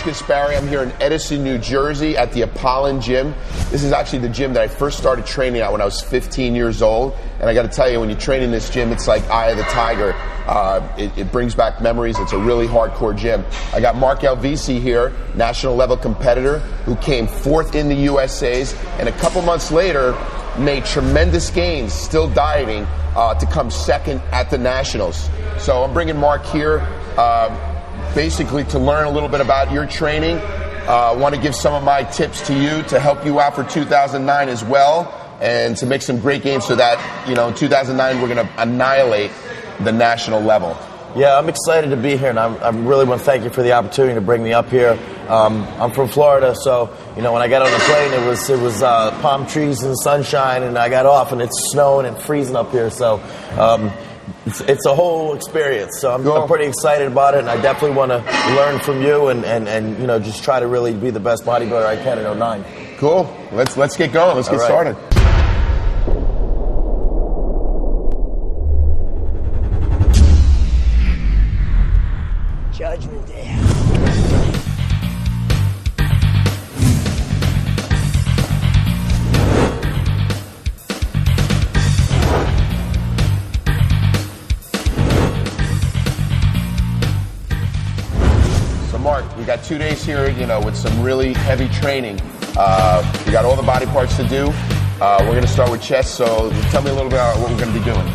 Kaspari. I'm here in Edison, New Jersey at the Apollon Gym. This is actually the gym that I first started training at when I was 15 years old. And I got to tell you, when you train in this gym, it's like Eye of the Tiger. It brings back memories. It's a really hardcore gym. I got Mark Alvisi here, national level competitor, who came 4th in the USAs, and a couple months later made tremendous gains, still dieting, to come 2nd at the Nationals. So I'm bringing Mark here basically to learn a little bit about your training. I want to give some of my tips to you to help you out for 2009 as well, and to make some great games so that, in 2009 we're going to annihilate the national level. Yeah, I'm excited to be here, and I really want to thank you for the opportunity to bring me up here. I'm from Florida, so when I got on the plane, it was palm trees and sunshine, and I got off, and it's snowing and freezing up here. So it's a whole experience. So I'm pretty excited about it, and I definitely want to learn from you and just try to really be the best bodybuilder I can in 09. Cool. Let's get going. Let's get started. Judgment Day. So Mark, we got 2 days here, with some really heavy training. We got all the body parts to do. We're going to start with chest, so tell me a little bit about what we're going to be doing.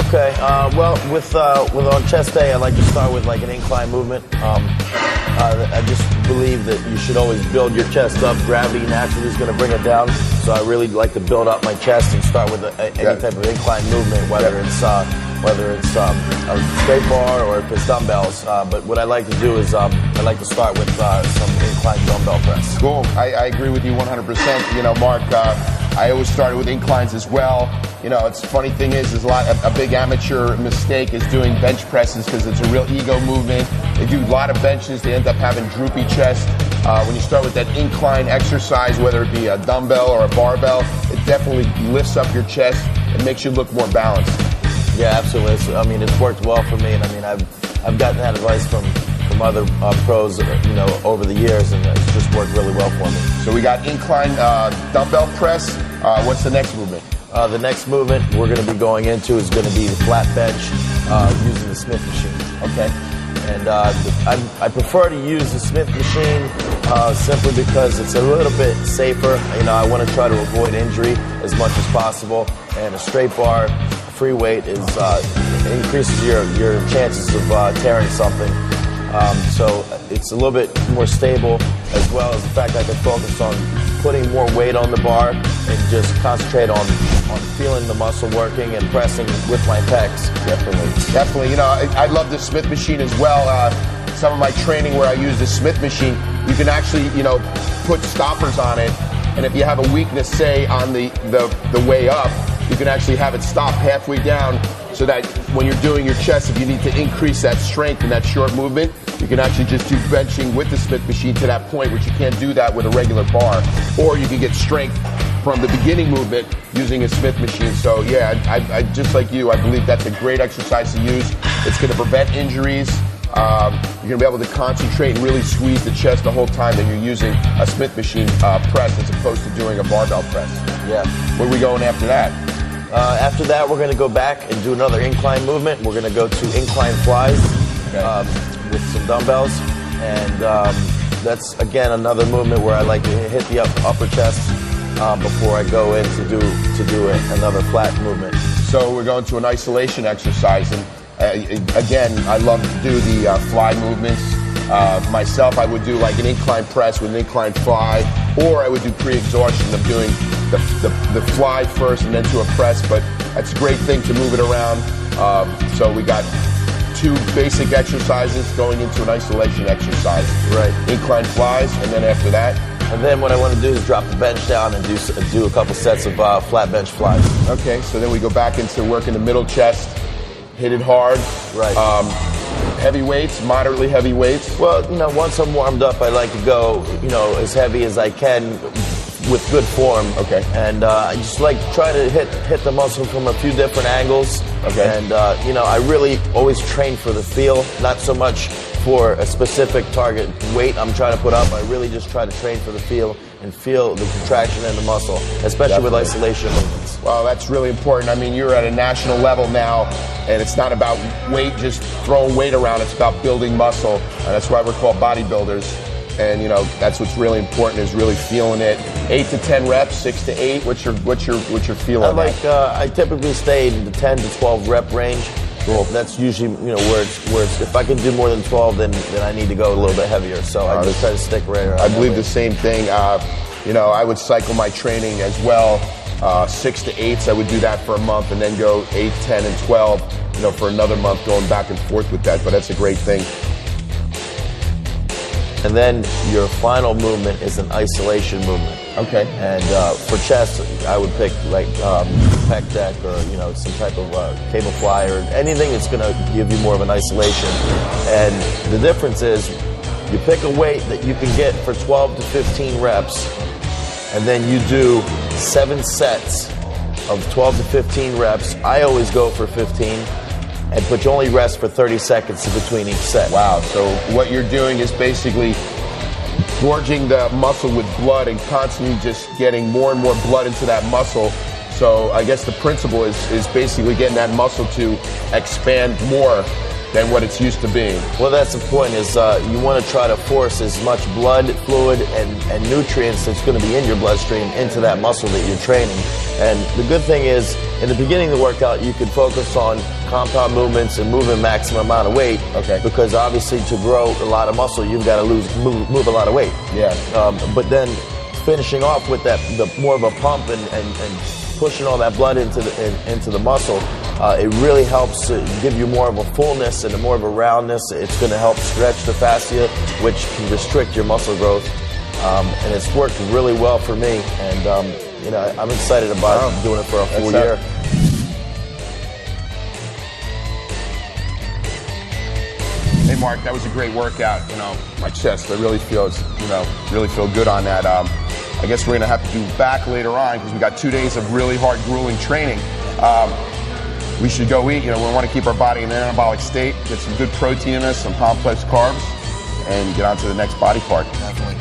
Okay, well, with on chest day, I like to start with like an incline movement. I just believe that you should always build your chest up. Gravity naturally is going to bring it down, so I really like to build up my chest and start with any type of incline movement, whether it's a straight bar or if it's dumbbells. But what I like to do is I like to start with some incline dumbbell press. Cool. I agree with you 100%. Mark, I always started with inclines as well. It's funny thing is a big amateur mistake is doing bench presses because it's a real ego movement. They do a lot of benches. They end up having droopy chest. When you start with that incline exercise, whether it be a dumbbell or a barbell, it definitely lifts up your chest and makes you look more balanced. Yeah, absolutely. It's worked well for me, and I've gotten that advice from other pros, over the years, and it's just worked really well for me. So we got incline dumbbell press. What's the next movement? The next movement we're going to be going into is going to be the flat bench using the Smith machine. Okay. And I prefer to use the Smith machine simply because it's a little bit safer. I want to try to avoid injury as much as possible, and a straight bar, free weight increases your chances of tearing something. So it's a little bit more stable, as well as the fact I can focus on putting more weight on the bar and just concentrate on feeling the muscle working and pressing with my pecs. Definitely. I love the Smith machine as well. Some of my training where I use the Smith machine, you can actually, put stoppers on it, and if you have a weakness, say, on the way up, you can actually have it stop halfway down, so that when you're doing your chest, if you need to increase that strength in that short movement, you can actually just do benching with the Smith machine to that point, which you can't do that with a regular bar. Or you can get strength from the beginning movement using a Smith machine. So yeah, I just like you, I believe that's a great exercise to use. It's going to prevent injuries. You're going to be able to concentrate and really squeeze the chest the whole time that you're using a Smith machine press as opposed to doing a barbell press. Yeah. Where are we going after that? After that, we're going to go back and do another incline movement. We're going to go to incline flies with some dumbbells. And that's, again, another movement where I like to hit the upper chest before I go in to do another flat movement. So we're going to an isolation exercise. And again, I love to do the fly movements. Myself, I would do like an incline press with an incline fly, or I would do pre-exhaustion of doing the fly first and then to a press. But that's a great thing to move it around. So we got 2 basic exercises going into an isolation exercise. Right. Incline flies, and then after that. And then what I want to do is drop the bench down and do a couple sets of flat bench flies. Okay, so then we go back into working the middle chest, hit it hard. Right. Heavy weights, moderately heavy weights. Well, once I'm warmed up, I like to go, as heavy as I can with good form. Okay. And I just like to try to hit the muscle from a few different angles. Okay. And I really always train for the feel, not so much for a specific target weight I'm trying to put up. I really just try to train for the feel and feel the contraction in the muscle, especially with isolation movements. Well, that's really important. I mean, you're at a national level now, and it's not about weight, just throwing weight around. It's about building muscle, and that's why we're called bodybuilders. And you know, that's what's really important, is really feeling it. 8 to 10 reps, 6 to 8. What's your feeling? I typically stay in the 10 to 12 rep range. Well, that's usually, you know, where it's if I can do more than 12, then I need to go a little bit heavier. So I just try to stick right around. I believe the same thing. You know, I would cycle my training as well. 6 to 8s, I would do that for a month, and then go 8, 10, and 12. You know, for another month, going back and forth with that. But that's a great thing. And then your final movement is an isolation movement. Okay. And for chest, I would pick like pec deck, or you know, some type of cable fly, or anything that's going to give you more of an isolation. And the difference is, you pick a weight that you can get for 12 to 15 reps, and then you do 7 sets of 12 to 15 reps. I always go for 15. But you only rest for 30 seconds in between each set. Wow, so what you're doing is basically gorging the muscle with blood and constantly just getting more and more blood into that muscle. So I guess the principle is basically getting that muscle to expand more than what it's used to being. Well, that's the point, is you want to try to force as much blood, fluid, and nutrients that's going to be in your bloodstream into that muscle that you're training. And the good thing is, in the beginning of the workout, you can focus on compound movements and moving maximum amount of weight. Okay. Because obviously, to grow a lot of muscle, you've got to move a lot of weight. Yeah. But then finishing off with that, the more of a pump and pushing all that blood into the muscle, it really helps give you more of a fullness and more of a roundness. It's going to help stretch the fascia, which can restrict your muscle growth. And it's worked really well for me. And you know, I'm excited about doing it for a full year. Hey Mark, that was a great workout. You know, my chest, I really feel, really feel good on that. I guess we're gonna have to do back later on, because we got 2 days of really hard, grueling training. We should go eat. You know, we want to keep our body in an anabolic state, get some good protein in us, some complex carbs, and get on to the next body part. Definitely.